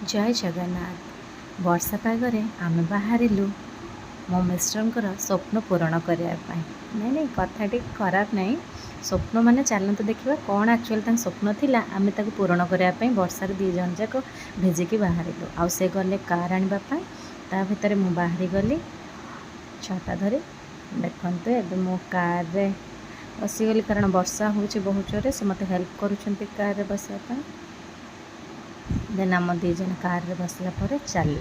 जय जगन्नाथ वर्षा पागरे आम बाहर मो मिस्टर स्वप्न पूरण करने नहीं कथाटी खराब नहीं स्वप्न माने चलते देखा कौन एक्चुअली स्वप्न थी आम पूरण करने वर्षार दी जन जाक भिजिकी बाहर आउ से गले कार आने ता भितर मु बाहरी गली छाता धरी देखते एवं मो कार रे बसीगली कारण वर्षा हो बहुत जोरे से मत हेल्प करुँच कार रे बसवाई देन आम दी जन कार रे बसला पर चल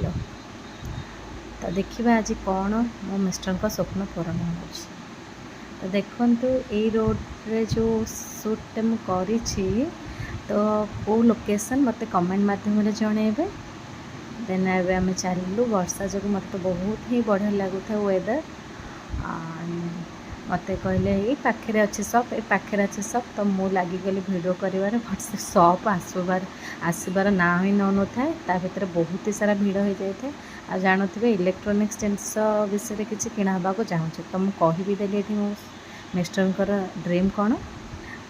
तो देखा आज कौन मो मिस्टर का स्वप्न पूरण हो तो देखु ये रोड रे जो शूट मु करी तो को लोकेशन मत कमेंट माध्यम जनइबे देन एवं आम चलू वर्षा जो मत तो बहुत ही बढ़िया लगुता वेदर मत कहले ये पाखे अच्छे सप ये पाखे अच्छे सप तो मुझे लगिगली भिडियो कर से सप आसबार ना ही न था भर बहुत ही सारा भिड़ हो जाए आ जानते इलेक्ट्रोनिक्स जिनस विषय किसी किणावा चाहूँगी तो मुझे कहीदेली ये मो मिस्टर ड्रीम कौन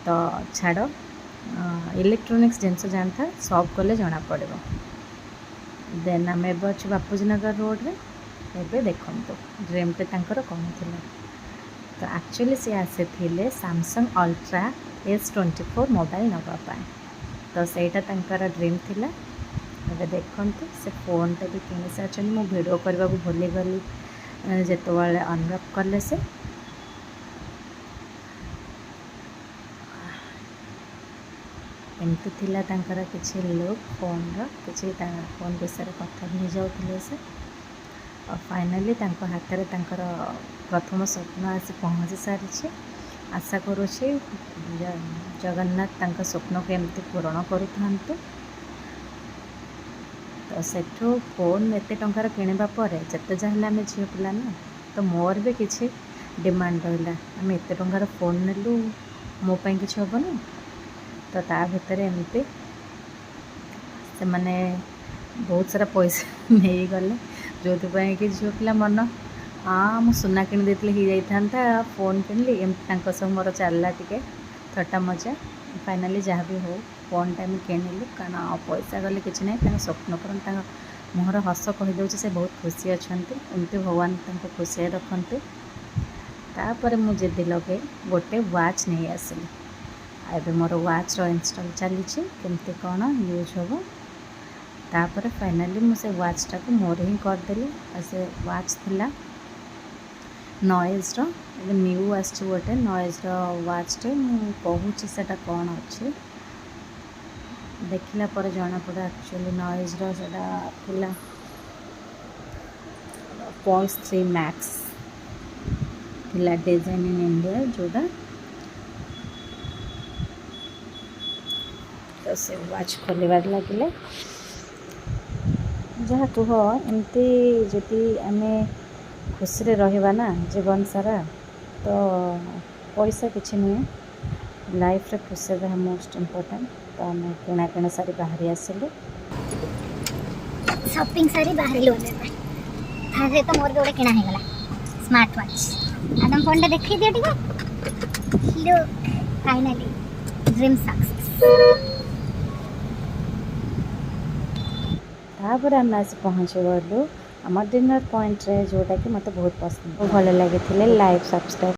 तो छाड़ इलेक्ट्रोनिक्स जिनस जानता सप कले जना पड़ देन आम ए बापूजी नगर रोड रे एबे देखंतु ड्रीम टे तांकर कौन थिला तो एक्चुअली सी आसे थिले सैमसंग अल्ट्रा S24 मोबाइल नवा तो सहीटा तांकर ड्रीम थिला एबे देखंतु से फोन टे भी किनि साचन मो वीडियो करबा को भूली गली जेतवाले अनरैप करले से एमती थिला तांकर किछि लोग फोन रो किछि फोन विषय कथा नहीं जाउथिले से और फाइनाली हाथ में प्रथम स्वप्न आसी पहुँची सारी आशा करुँचे जगन्नाथ स्वप्न को एमती पूरण करूँ तो सेठू फोन एत टंकार किणवा पर जिते जहाँ आम झील पिला ना तो मोर भी किसी डिमांड रहा आम एत टंकार फोन नेलु मोपाई कि हेनी तो ता भर एमती से मैंने बहुत सारा पैसा नहीं गले जो कि झील पिला मन हाँ मु सुना कि हो फोन किनली एमती सब मोर चलला टे थट्टा मजा फाइनाली जहाँ भी हो फोन टाइम किणिलु कारण पैसा गले कि ना स्वप्न पर मुहर हस कहीदे से बहुत खुशी अच्छा एमती भगवान खुशी रखते तापर मुझे जिद लगे गोटे वाच नहीं आसली एवं मोर वाच इंस्टॉल चली केमती कौन यूज हम तापर फाइनाली मुझे वाचटा को मोर ही करदेली से वाच थिला नॉइज न्यू आस गोटे नॉइज वाचटे मुझे से कौन अच्छे देखला पर जना पड़ा एक्चुअली नॉइज थिला पल्स 3 मैक्स थिला डिजाइन इन इंडिया जोड़ा तो से वाच खोलबार लगे जहाँ कह एमती जदि आम खुशी रहा ना जीवन सारा तो पैसा किसी नुहे लाइफ रे खुशी रहा मोस्ट इम्पोर्टेंट तो आम किणा किणा सारी बाहरी आसिलु शॉपिंग सारी बाहरी लोने तो मोर गोटे किणा हे गला स्मार्ट वॉच आदम फोन देखै दियो टिके लुक फाइनली ड्रीम सक्सेस तापर आम आस पहुँच गलु आम डिनर पॉइंट रे जोटा कि मत बहुत पसंद भल लगे लाइक सब्सक्राइब